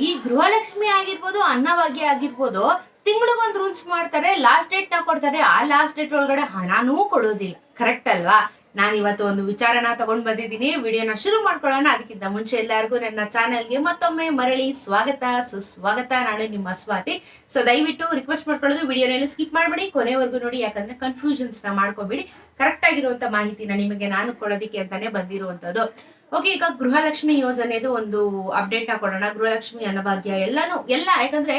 ಈ ಗೃಹಲಕ್ಷ್ಮಿ ಆಗಿರ್ಬೋದು, ಅನ್ನಭಾಗ್ಯ ಆಗಿರ್ಬೋದು, ತಿಂಗಳಿಗೊಂದು ರೂಲ್ಸ್ ಮಾಡ್ತಾರೆ, ಲಾಸ್ಟ್ ಡೇಟ್ ನ ಕೊಡ್ತಾರೆ. ಆ ಲಾಸ್ಟ್ ಡೇಟ್ ಒಳಗಡೆ ಹಣನೂ ಕೊಡೋದಿಲ್ಲ. ಕರೆಕ್ಟ್ ಅಲ್ವಾ? ನಾನು ಇವತ್ತು ಒಂದು ವಿಚಾರನ ತಗೊಂಡ್ ಬಂದಿದ್ದೀನಿ. ವಿಡಿಯೋನ ಶುರು ಮಾಡ್ಕೊಳ್ಳೋಣ. ಅದಕ್ಕಿಂತ ಮುಂಚೆ ಎಲ್ಲರಿಗೂ ನನ್ನ ಚಾನೆಲ್ಗೆ ಮತ್ತೊಮ್ಮೆ ಮರಳಿ ಸ್ವಾಗತ, ಸುಸ್ವಾಗತ. ನಾನು ನಿಮ್ಮ ಸ್ವಾತಿ. ಸೊ ದಯವಿಟ್ಟು ರಿಕ್ವೆಸ್ಟ್ ಮಾಡ್ಕೊಳ್ಳೋದು, ವಿಡಿಯೋನೆಲ್ಲ ಸ್ಕಿಪ್ ಮಾಡಬೇಡಿ, ಕೊನೆವರೆಗೂ ನೋಡಿ. ಯಾಕಂದ್ರೆ ಕನ್ಫ್ಯೂಷನ್ಸ್ ನ ಮಾಡ್ಕೋಬೇಡಿ. ಕರೆಕ್ಟ್ ಆಗಿರುವಂತ ಮಾಹಿತಿನ ನಿಮಗೆ ನಾನು ಕೊಡೋದಿಕ್ಕೆ ಅಂತಾನೆ ಬಂದಿರುವಂತದ್ದು. ಓಕೆ, ಈಗ ಗೃಹಲಕ್ಷ್ಮಿ ಯೋಜನೆದು ಒಂದು ಅಪ್ಡೇಟ್ ನ ಕೊಡೋಣ. ಗೃಹಲಕ್ಷ್ಮಿ, ಅನ್ನಭಾಗ್ಯ ಎಲ್ಲ ಯಾಕಂದ್ರೆ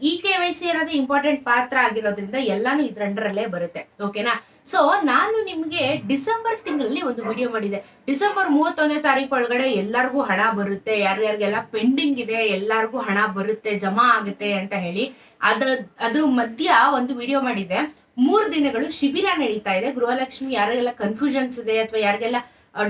ಈ KYC ಅನ್ನೋದು ಇಂಪಾರ್ಟೆಂಟ್ ಪಾತ್ರ ಆಗಿರೋದ್ರಿಂದ ಎಲ್ಲಾನು ಇದ್ರ ಅಂಡರಲ್ಲೇ ಬರುತ್ತೆ. ಓಕೆನಾ? ಸೊ ನಾನು ನಿಮ್ಗೆ ಡಿಸೆಂಬರ್ ತಿಂಗಳಲ್ಲಿ ಒಂದು ವಿಡಿಯೋ ಮಾಡಿದೆ. ಡಿಸೆಂಬರ್ 31ನೇ ತಾರೀಕು ಒಳಗಡೆ ಎಲ್ಲರಿಗೂ ಹಣ ಬರುತ್ತೆ, ಯಾರ್ಯಾರಿಗೆಲ್ಲ ಪೆಂಡಿಂಗ್ ಇದೆ ಎಲ್ಲರಿಗೂ ಹಣ ಬರುತ್ತೆ, ಜಮಾ ಆಗುತ್ತೆ ಅಂತ ಹೇಳಿ ಅದ್ರ ಮಧ್ಯ ಒಂದು ವಿಡಿಯೋ ಮಾಡಿದೆ. 3 ದಿನಗಳು ಶಿಬಿರ ನಡೀತಾ ಇದೆ. ಗೃಹಲಕ್ಷ್ಮಿ ಯಾರಿಗೆಲ್ಲ ಕನ್ಫ್ಯೂಷನ್ಸ್ ಇದೆ ಅಥವಾ ಯಾರಿಗೆಲ್ಲ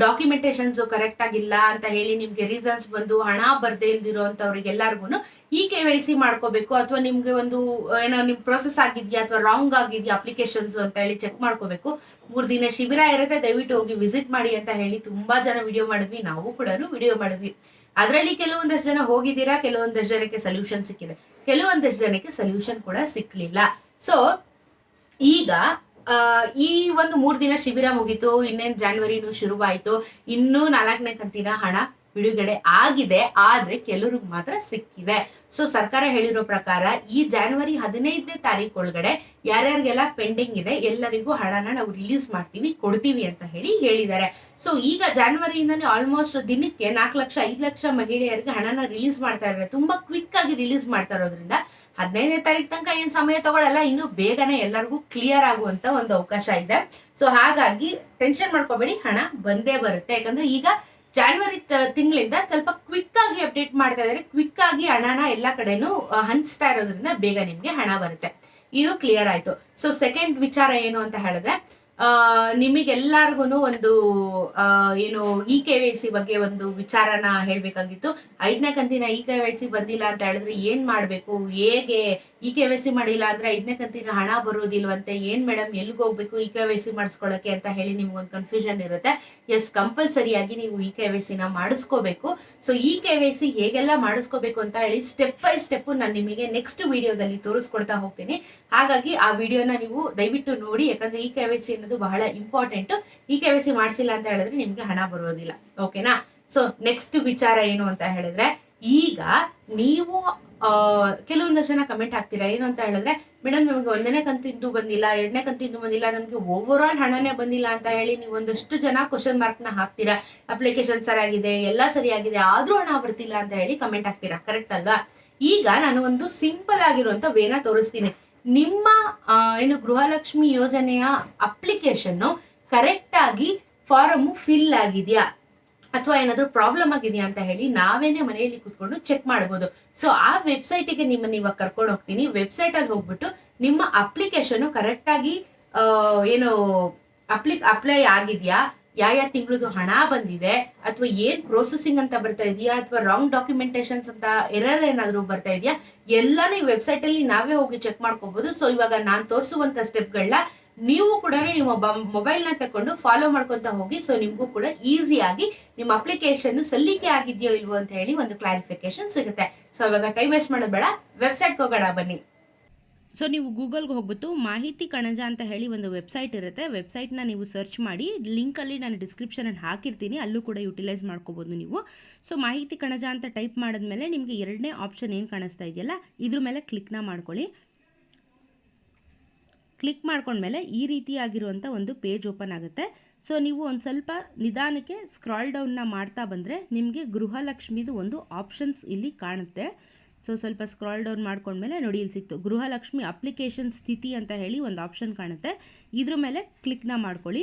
ಡಾಕ್ಯುಮೆಂಟೇಶನ್ಸ್ ಕರೆಕ್ಟ್ ಆಗಿಲ್ಲ ಅಂತ ಹೇಳಿ ನಿಮ್ಗೆ ರೀಸನ್ಸ್ ಬಂದು ಹಣ ಬರ್ದೇ ಇಲ್ದಿರೋ ಅಂತವ್ರಿಗೆಲ್ಲರಿಗೂ ಈ KYC ಮಾಡ್ಕೋಬೇಕು, ಅಥವಾ ನಿಮ್ಗೆ ಒಂದು ಏನೋ ನಿಮ್ ಪ್ರೊಸೆಸ್ ಆಗಿದ್ಯಾ ಅಥವಾ ರಾಂಗ್ ಆಗಿದ್ಯಾ ಅಪ್ಲಿಕೇಶನ್ಸ್ ಅಂತ ಹೇಳಿ ಚೆಕ್ ಮಾಡ್ಕೋಬೇಕು. 3 ದಿನ ಶಿಬಿರ ಇರುತ್ತೆ, ದಯವಿಟ್ಟು ಹೋಗಿ ವಿಸಿಟ್ ಮಾಡಿ ಅಂತ ಹೇಳಿ ತುಂಬಾ ಜನ ವಿಡಿಯೋ ಮಾಡಿದ್ವಿ. ನಾವು ಕೂಡ ವಿಡಿಯೋ ಮಾಡಿದ್ವಿ. ಅದರಲ್ಲಿ ಕೆಲವೊಂದಷ್ಟು ಜನ ಹೋಗಿದ್ದೀರಾ, ಕೆಲವೊಂದಷ್ಟು ಜನಕ್ಕೆ ಸೊಲ್ಯೂಷನ್ ಸಿಕ್ಕಿದೆ, ಕೆಲವೊಂದಷ್ಟು ಜನಕ್ಕೆ ಸೊಲ್ಯೂಷನ್ ಕೂಡ ಸಿಕ್ಲಿಲ್ಲ. ಸೊ ಈಗ ಈ ಒಂದು 3 ದಿನ ಶಿಬಿರ ಮುಗೀತು, ಇನ್ನೇನು ಜಾನ್ವರಿನೂ ಶುರುವಾಯಿತು. ಇನ್ನೂ 4ನೇ ಕಂತಿನ ಹಣ ಬಿಡುಗಡೆ ಆಗಿದೆ, ಆದ್ರೆ ಕೆಲವ್ರಿಗೆ ಮಾತ್ರ ಸಿಕ್ಕಿದೆ. ಸೊ ಸರ್ಕಾರ ಹೇಳಿರೋ ಪ್ರಕಾರ ಈ ಜಾನ್ವರಿ 15ನೇ ತಾರೀಕು ಒಳಗಡೆ ಯಾರ್ಯಾರಿಗೆಲ್ಲ ಪೆಂಡಿಂಗ್ ಇದೆ ಎಲ್ಲರಿಗೂ ಹಣನ ನಾವು ರಿಲೀಸ್ ಮಾಡ್ತೀವಿ, ಕೊಡ್ತೀವಿ ಅಂತ ಹೇಳಿದ್ದಾರೆ. ಸೊ ಈಗ ಜಾನ್ವರಿಯಿಂದಾನೇ ಆಲ್ಮೋಸ್ಟ್ ದಿನಕ್ಕೆ 4 ಲಕ್ಷ 5 ಲಕ್ಷ ಮಹಿಳೆಯರಿಗೆ ಹಣನ ರಿಲೀಸ್ ಮಾಡ್ತಾ ಇದ್ದಾರೆ. ತುಂಬಾ ಕ್ವಿಕ್ ಆಗಿ ರಿಲೀಸ್ ಮಾಡ್ತಾ ಇರೋದ್ರಿಂದ 15ನೇ ತಾರೀಕು ತನಕ ಏನ್ ಸಮಯ ತಗೊಳ್ಳಲ್ಲ, ಇನ್ನು ಬೇಗನೆ ಎಲ್ಲರಿಗೂ ಕ್ಲಿಯರ್ ಆಗುವಂತ ಒಂದು ಅವಕಾಶ ಇದೆ. ಸೊ ಹಾಗಾಗಿ ಟೆನ್ಷನ್ ಮಾಡ್ಕೋಬೇಡಿ, ಹಣ ಬಂದೇ ಬರುತ್ತೆ. ಯಾಕಂದ್ರೆ ಈಗ ಜಾನ್ವರಿ ತಿಂಗಳಿಂದ ಸ್ವಲ್ಪ ಕ್ವಿಕ್ ಆಗಿ ಅಪ್ಡೇಟ್ ಮಾಡ್ತಾ ಇದ್ದಾರೆ, ಕ್ವಿಕ್ ಆಗಿ ಹಣನ ಎಲ್ಲಾ ಕಡೆನೂ ಹಂಚ್ತಾ ಇರೋದ್ರಿಂದ ಬೇಗ ನಿಮ್ಗೆ ಹಣ ಬರುತ್ತೆ. ಇದು ಕ್ಲಿಯರ್ ಆಯ್ತು. ಸೊ ಸೆಕೆಂಡ್ ವಿಚಾರ ಏನು ಅಂತ ಹೇಳಿದ್ರೆ, ನಿಮಗೆಲ್ಲರಿಗೂ ಒಂದು ಏನು KYC ಬಗ್ಗೆ ಒಂದು ವಿಚಾರನ ಹೇಳ್ಬೇಕಾಗಿತ್ತು. 5ನೇ ಕಂತಿನ KYC ಬಂದಿಲ್ಲ ಅಂತ ಹೇಳಿದ್ರೆ ಏನ್ ಮಾಡ್ಬೇಕು, ಹೇಗೆ KYC ಮಾಡಿಲ್ಲ ಅಂದ್ರೆ 5ನೇ ಕಂತಿನ ಹಣ ಬರೋದಿಲ್ವಂತೆ, ಏನ್ ಮೇಡಮ್ ಎಲ್ಲಿಗೆ ಹೋಗ್ಬೇಕು KYC ಮಾಡಿಸ್ಕೊಳಕ್ಕೆ ಅಂತ ಹೇಳಿ ನಿಮ್ಗೊಂದು ಕನ್ಫ್ಯೂಷನ್ ಇರುತ್ತೆ. ಎಸ್, ಕಂಪಲ್ಸರಿಯಾಗಿ ನೀವು KYC ನ ಮಾಡಿಸ್ಕೋಬೇಕು. ಸೊ KYC ಹೇಗೆಲ್ಲ ಮಾಡಿಸ್ಕೋಬೇಕು ಅಂತ ಹೇಳಿ ಸ್ಟೆಪ್ ಬೈ ಸ್ಟೆಪ್ ನಾನು ನಿಮಗೆ ನೆಕ್ಸ್ಟ್ ವಿಡಿಯೋದಲ್ಲಿ ತೋರಿಸ್ಕೊಡ್ತಾ ಹೋಗ್ತೀನಿ. ಹಾಗಾಗಿ ಆ ವಿಡಿಯೋನ ನೀವು ದಯವಿಟ್ಟು ನೋಡಿ, ಯಾಕಂದ್ರೆ KYC ಅನ್ನೋದು ಬಹಳ ಇಂಪಾರ್ಟೆಂಟ್. KYC ಮಾಡಿಸಿಲ್ಲ ಅಂತ ಹೇಳಿದ್ರೆ ನಿಮ್ಗೆ ಹಣ ಬರೋದಿಲ್ಲ. ಓಕೆನಾ? ಸೊ ನೆಕ್ಸ್ಟ್ ವಿಚಾರ ಏನು ಅಂತ ಹೇಳಿದ್ರೆ, ಈಗ ನೀವು ಕೆಲವೊಂದಷ್ಟು ಜನ ಕಮೆಂಟ್ ಹಾಕ್ತೀರಾ. ಏನು ಅಂತ ಹೇಳಿದ್ರೆ, ಮೇಡಮ್ ನಮಗೆ 1ನೇ ಕಂತಿಂದು ಬಂದಿಲ್ಲ, 2ನೇ ಕಂತಿಂದು ಬಂದಿಲ್ಲ, ನಮ್ಗೆ ಓವರ್ ಆಲ್ ಹಣನೇ ಬಂದಿಲ್ಲ ಅಂತ ಹೇಳಿ ನೀವು ಒಂದಷ್ಟು ಜನ ಕ್ವಶನ್ ಮಾರ್ಕ್ ನ ಹಾಕ್ತೀರಾ. ಅಪ್ಲಿಕೇಶನ್ ಸರಿಯಾಗಿದೆ, ಎಲ್ಲ ಸರಿಯಾಗಿದೆ, ಆದ್ರೂ ಹಣ ಬರ್ತಿಲ್ಲ ಅಂತ ಹೇಳಿ ಕಮೆಂಟ್ ಹಾಕ್ತೀರಾ. ಕರೆಕ್ಟ್ ಅಲ್ವಾ? ಈಗ ನಾನು ಒಂದು ಸಿಂಪಲ್ ಆಗಿರುವಂತ ವೇನ ತೋರಿಸ್ತೀನಿ. ನಿಮ್ಮ ಏನು ಗೃಹಲಕ್ಷ್ಮಿ ಯೋಜನೆಯ ಅಪ್ಲಿಕೇಶನ್ ಕರೆಕ್ಟ್ ಆಗಿ ಫಾರಮ್ ಫಿಲ್ ಆಗಿದ್ಯಾ ಅಥವಾ ಏನಾದ್ರೂ ಪ್ರಾಬ್ಲಮ್ ಆಗಿದೆಯಾ ಅಂತ ಹೇಳಿ ನಾವೇನೆ ಮನೆಯಲ್ಲಿ ಕುತ್ಕೊಂಡು ಚೆಕ್ ಮಾಡಬಹುದು. ಸೊ ಆ ವೆಬ್ಸೈಟಿಗೆ ನಿಮ್ಮನ್ನ ಇವಾಗ ಕರ್ಕೊಂಡು ಹೋಗ್ತೀನಿ. ವೆಬ್ಸೈಟ್ ಅಲ್ಲಿ ಹೋಗ್ಬಿಟ್ಟು ನಿಮ್ಮ ಅಪ್ಲಿಕೇಶನ್ ಕರೆಕ್ಟ್ ಆಗಿ ಏನು ಅಪ್ಲೈ ಆಗಿದ್ಯಾ, ಯಾವ ತಿಂಗಳದು ಹಣ ಬಂದಿದೆ, ಅಥವಾ ಏನ್ ಪ್ರೊಸೆಸಿಂಗ್ ಅಂತ ಬರ್ತಾ ಇದೆಯಾ, ಅಥವಾ ರಾಂಗ್ ಡಾಕ್ಯುಮೆಂಟೇಶನ್ಸ್ ಅಂತ ಎರರ್ ಏನಾದ್ರು ಬರ್ತಾ ಇದೆಯಾ, ಎಲ್ಲಾನು ಈ ವೆಬ್ಸೈಟ್ ಅಲ್ಲಿ ನಾವೇ ಹೋಗಿ ಚೆಕ್ ಮಾಡ್ಕೋಬಹುದು. ಸೊ ಇವಾಗ ನಾನು ತೋರಿಸುವಂತ ಸ್ಟೆಪ್ಗಳನ್ನ ನೀವು ಕೂಡ ನಿಮ್ಮ ಮೊಬೈಲ್ ನ ತಕೊಂಡು ಫಾಲೋ ಮಾಡ್ಕೊಂತ ಹೋಗಿ. ಸೊ ನಿಮ್ಗೂ ಕೂಡ ಈಸಿಯಾಗಿ ನಿಮ್ಮ ಅಪ್ಲಿಕೇಶನ್ ಸಲ್ಲಿಕೆ ಆಗಿದೆಯೋ ಇಲ್ವೋ ಅಂತ ಹೇಳಿ ಒಂದು ಕ್ಲಾರಿಫಿಕೇಶನ್ ಸಿಗುತ್ತೆ. ಸೊ ಇವಾಗ ಟೈಮ್ ವೇಸ್ಟ್ ಮಾಡೋದು ಬೇಡ, ವೆಬ್ಸೈಟ್ಗೆ ಹೋಗೋಣ ಬನ್ನಿ. ಸೊ ನೀವು ಗೂಗಲ್ಗೆ ಹೋಗ್ಬಿಟ್ಟು ಮಾಹಿತಿ ಕಣಜ ಅಂತ ಹೇಳಿ ಒಂದು ವೆಬ್ಸೈಟ್ ಇರುತ್ತೆ. ವೆಬ್ಸೈಟ್ನ ನೀವು ಸರ್ಚ್ ಮಾಡಿ, ಲಿಂಕಲ್ಲಿ ನಾನು ಡಿಸ್ಕ್ರಿಪ್ಷನಲ್ಲಿ ಹಾಕಿರ್ತೀನಿ, ಅಲ್ಲೂ ಕೂಡ ಯುಟಿಲೈಸ್ ಮಾಡ್ಕೋಬೋದು ನೀವು. ಸೊ ಮಾಹಿತಿ ಕಣಜ ಅಂತ ಟೈಪ್ ಮಾಡಿದ್ಮೇಲೆ ನಿಮಗೆ 2ನೇ ಆಪ್ಷನ್ ಏನು ಕಾಣಿಸ್ತಾ ಇದೆಯಲ್ಲ, ಇದ್ರ ಮೇಲೆ ಕ್ಲಿಕ್ನ ಮಾಡ್ಕೊಳ್ಳಿ. ಕ್ಲಿಕ್ ಮಾಡ್ಕೊಂಡ್ಮೇಲೆ ಈ ರೀತಿಯಾಗಿರುವಂಥ ಒಂದು ಪೇಜ್ ಓಪನ್ ಆಗುತ್ತೆ. ಸೊ ನೀವು ಒಂದು ಸ್ವಲ್ಪ ನಿಧಾನಕ್ಕೆ ಸ್ಕ್ರಾಲ್ ಡೌನ್ನ ಮಾಡ್ತಾ ಬಂದರೆ ನಿಮಗೆ ಗೃಹಲಕ್ಷ್ಮಿದು ಒಂದು ಆಪ್ಷನ್ಸ್ ಇಲ್ಲಿ ಕಾಣುತ್ತೆ. ಸೊ ಸ್ವಲ್ಪ ಸ್ಕ್ರಾಲ್ ಡೌನ್ ಮಾಡ್ಕೊಂಡ್ಮೇಲೆ ನೋಡಿ ಇಲ್ಲಿ ಸಿಕ್ತು, ಗೃಹಲಕ್ಷ್ಮಿ ಅಪ್ಲಿಕೇಶನ್ ಸ್ಥಿತಿ ಅಂತ ಹೇಳಿ ಒಂದು ಆಪ್ಷನ್ ಕಾಣುತ್ತೆ. ಇದ್ರ ಮೇಲೆ ಕ್ಲಿಕ್ನ ಮಾಡ್ಕೊಳ್ಳಿ.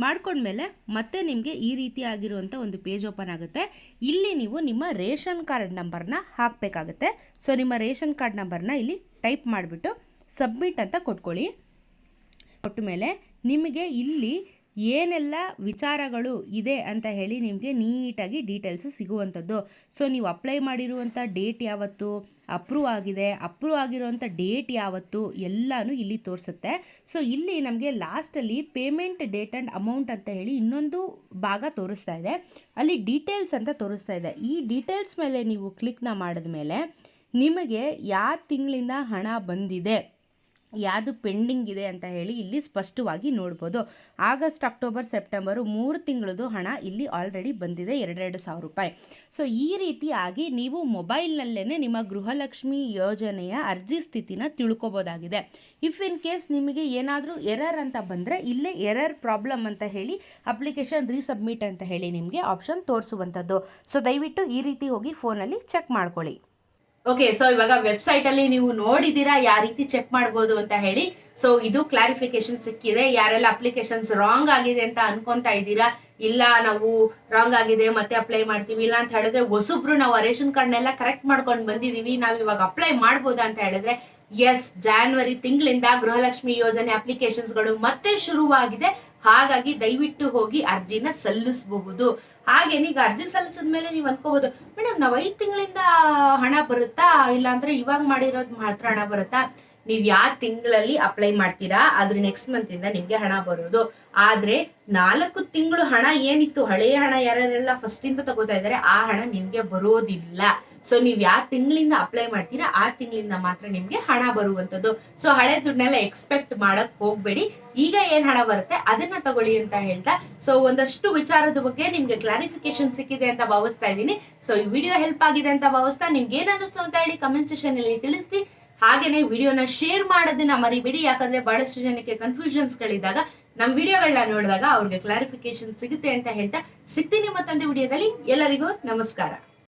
ಮಾಡ್ಕೊಂಡ್ಮೇಲೆ ಮತ್ತೆ ನಿಮಗೆ ಈ ರೀತಿ ಆಗಿರುವಂಥ ಒಂದು ಪೇಜ್ ಓಪನ್ ಆಗುತ್ತೆ. ಇಲ್ಲಿ ನೀವು ನಿಮ್ಮ ರೇಷನ್ ಕಾರ್ಡ್ ನಂಬರ್ನ ಹಾಕಬೇಕಾಗುತ್ತೆ. ಸೊ ನಿಮ್ಮ ರೇಷನ್ ಕಾರ್ಡ್ ನಂಬರ್ನ ಇಲ್ಲಿ ಟೈಪ್ ಮಾಡಿಬಿಟ್ಟು ಸಬ್ಮಿಟ್ ಅಂತ ಕೊಟ್ಕೊಳ್ಳಿ. ಕೊಟ್ಟ ಮೇಲೆ ನಿಮಗೆ ಇಲ್ಲಿ ಏನೆಲ್ಲ ವಿಚಾರಗಳು ಇದೆ ಅಂತ ಹೇಳಿ ನಿಮಗೆ ನೀಟಾಗಿ ಡೀಟೇಲ್ಸ್ ಸಿಗುವಂಥದ್ದು. ಸೊ ನೀವು ಅಪ್ಲೈ ಮಾಡಿರುವಂಥ ಡೇಟ್ ಯಾವತ್ತು, ಅಪ್ರೂವ್ ಆಗಿರೋವಂಥ ಡೇಟ್ ಯಾವತ್ತು ಎಲ್ಲನೂ ಇಲ್ಲಿ ತೋರಿಸುತ್ತೆ. ಸೊ ಇಲ್ಲಿ ನಮಗೆ ಲಾಸ್ಟಲ್ಲಿ ಪೇಮೆಂಟ್ ಡೇಟ್ ಆ್ಯಂಡ್ ಅಮೌಂಟ್ ಅಂತ ಹೇಳಿ ಇನ್ನೊಂದು ಭಾಗ ತೋರಿಸ್ತಾ ಇದೆ. ಅಲ್ಲಿ ಡೀಟೇಲ್ಸ್ ಅಂತ ತೋರಿಸ್ತಾ ಇದೆ. ಈ ಡೀಟೇಲ್ಸ್ ಮೇಲೆ ನೀವು ಕ್ಲಿಕ್ನ ಮಾಡಿದ ಮೇಲೆ ನಿಮಗೆ ಯಾವ ತಿಂಗಳಿಂದ ಹಣ ಬಂದಿದೆ, ಯಾವುದು ಪೆಂಡಿಂಗ್ ಇದೆ ಅಂತ ಹೇಳಿ ಇಲ್ಲಿ ಸ್ಪಷ್ಟವಾಗಿ ನೋಡ್ಬೋದು. ಆಗಸ್ಟ್, ಅಕ್ಟೋಬರ್, ಸೆಪ್ಟೆಂಬರು 3 ತಿಂಗಳದ್ದು ಹಣ ಇಲ್ಲಿ ಆಲ್ರೆಡಿ ಬಂದಿದೆ, 2,000 ರೂಪಾಯಿ. ಸೊ ಈ ರೀತಿಯಾಗಿ ನೀವು ಮೊಬೈಲ್ನಲ್ಲೇ ನಿಮ್ಮ ಗೃಹಲಕ್ಷ್ಮಿ ಯೋಜನೆಯ ಅರ್ಜಿ ಸ್ಥಿತಿನ ತಿಳ್ಕೊಬೋದಾಗಿದೆ. ಇಫ್ ಇನ್ ಕೇಸ್ ನಿಮಗೆ ಏನಾದರೂ ಎರರ್ ಅಂತ ಬಂದರೆ ಇಲ್ಲೇ ಎರರ್ ಪ್ರಾಬ್ಲಮ್ ಅಂತ ಹೇಳಿ ಅಪ್ಲಿಕೇಶನ್ ರೀಸಬ್ಮಿಟ್ ಅಂತ ಹೇಳಿ ನಿಮಗೆ ಆಪ್ಷನ್ ತೋರಿಸುವಂಥದ್ದು. ಸೊ ದಯವಿಟ್ಟು ಈ ರೀತಿ ಹೋಗಿ ಫೋನಲ್ಲಿ ಚೆಕ್ ಮಾಡ್ಕೊಳ್ಳಿ. ಓಕೆ, ಸೊ ಇವಾಗ ವೆಬ್ಸೈಟ್ ಅಲ್ಲಿ ನೀವು ನೋಡಿದೀರಾ ಯಾವ ರೀತಿ ಚೆಕ್ ಮಾಡ್ಬೋದು ಅಂತ ಹೇಳಿ. ಸೊ ಇದು ಕ್ಲಾರಿಫಿಕೇಶನ್ ಸಿಕ್ಕಿದೆ. ಯಾರೆಲ್ಲ ಅಪ್ಲಿಕೇಶನ್ಸ್ ರಾಂಗ್ ಆಗಿದೆ ಅಂತ ಅನ್ಕೊಂತಾ ಇದ್ದೀರಾ, ಇಲ್ಲ ನಾವು ರಾಂಗ್ ಆಗಿದೆ ಮತ್ತೆ ಅಪ್ಲೈ ಮಾಡ್ತೀವಿ, ಇಲ್ಲ ಅಂತ ಹೇಳಿದ್ರೆ ಹೊಸಬ್ರು ನಾವು ರೇಷನ್ ಕಾರ್ಡ್ನೆಲ್ಲ ಕರೆಕ್ಟ್ ಮಾಡ್ಕೊಂಡು ಬಂದಿದೀವಿ, ನಾವು ಇವಾಗ ಅಪ್ಲೈ ಮಾಡ್ಬೋದಾ ಅಂತ ಹೇಳಿದ್ರೆ ಎಸ್, ಜಾನ್ವರಿ ತಿಂಗಳಿಂದ ಗೃಹಲಕ್ಷ್ಮಿ ಯೋಜನೆ ಅಪ್ಲಿಕೇಶನ್ಸ್ಗಳು ಮತ್ತೆ ಶುರುವಾಗಿದೆ. ಹಾಗಾಗಿ ದಯವಿಟ್ಟು ಹೋಗಿ ಅರ್ಜಿನ ಸಲ್ಲಿಸಬಹುದು. ಹಾಗೇನೆ ಈಗ ಅರ್ಜಿ ಸಲ್ಲಿಸಿದ್ಮೇಲೆ ನೀವು ಅನ್ಕೋಬಹುದು, ಮೇಡಮ್ ನಾವು 5 ತಿಂಗಳಿಂದ ಹಣ ಬರುತ್ತಾ, ಇಲ್ಲ ಅಂದ್ರೆ ಇವಾಗ ಮಾಡಿರೋದು ಮಾತ್ರ ಹಣ ಬರುತ್ತಾ? ನೀವ್ ಯಾವ ತಿಂಗಳಲ್ಲಿ ಅಪ್ಲೈ ಮಾಡ್ತೀರಾ ಅದ್ರ ನೆಕ್ಸ್ಟ್ ಮಂತ್ ಇಂದ ನಿಮ್ಗೆ ಹಣ ಬರೋದು. ಆದ್ರೆ 4 ತಿಂಗಳು ಹಣ ಏನಿತ್ತು, ಹಳೆಯ ಹಣ ಯಾರೆಲ್ಲ ಫಸ್ಟ್ ಇಂದ ತಗೋತಾ ಇದಾರೆ ಆ ಹಣ ನಿಮ್ಗೆ ಬರೋದಿಲ್ಲ. ಸೊ ನೀವ್ ಯಾವ ತಿಂಗಳಿಂದ ಅಪ್ಲೈ ಮಾಡ್ತೀರಾ ಆ ತಿಂಗಳಿಂದ ಮಾತ್ರ ನಿಮ್ಗೆ ಹಣ ಬರುವಂತದ್ದು. ಸೊ ಹಳೆ ದುಡ್ಡನ್ನೆಲ್ಲ ಎಕ್ಸ್ಪೆಕ್ಟ್ ಮಾಡಕ್ ಹೋಗ್ಬೇಡಿ. ಈಗ ಏನ್ ಹಣ ಬರುತ್ತೆ ಅದನ್ನ ತಗೊಳ್ಳಿ ಅಂತ ಹೇಳ್ತಾ, ಸೊ ಒಂದಷ್ಟು ವಿಚಾರದ ಬಗ್ಗೆ ನಿಮ್ಗೆ ಕ್ಲಾರಿಫಿಕೇಶನ್ ಸಿಕ್ಕಿದೆ ಅಂತ ಭಾವಿಸ್ತಾ ಇದ್ದೀನಿ. ಸೊ ಈ ವಿಡಿಯೋ ಹೆಲ್ಪ್ ಆಗಿದೆ ಅಂತ ಭಾವಿಸ್ತಾ, ನಿಮ್ಗೆ ಏನ್ ಅನಿಸ್ತು ಅಂತ ಹೇಳಿ ಕಮೆಂಟ್ ಸೆಕ್ಷನ್ ಅಲ್ಲಿ ತಿಳಿಸಿ. ಹಾಗೇನೆ ವಿಡಿಯೋನ ಶೇರ್ ಮಾಡೋದನ್ನ ಮರಿಬೇಡಿ, ಯಾಕಂದ್ರೆ ಬಹಳಷ್ಟು ಜನಕ್ಕೆ ಕನ್ಫ್ಯೂಷನ್ಸ್ ಗಳಿದ್ದಾಗ ನಮ್ ವಿಡಿಯೋಗಳನ್ನ ನೋಡಿದಾಗ ಅವ್ರಿಗೆ ಕ್ಲಾರಿಫಿಕೇಶನ್ ಸಿಗುತ್ತೆ ಅಂತ ಹೇಳ್ತಾ ಸಿಗ್ತೀನಿ ಮತ್ತೊಂದು ವಿಡಿಯೋದಲ್ಲಿ. ಎಲ್ಲರಿಗೂ ನಮಸ್ಕಾರ.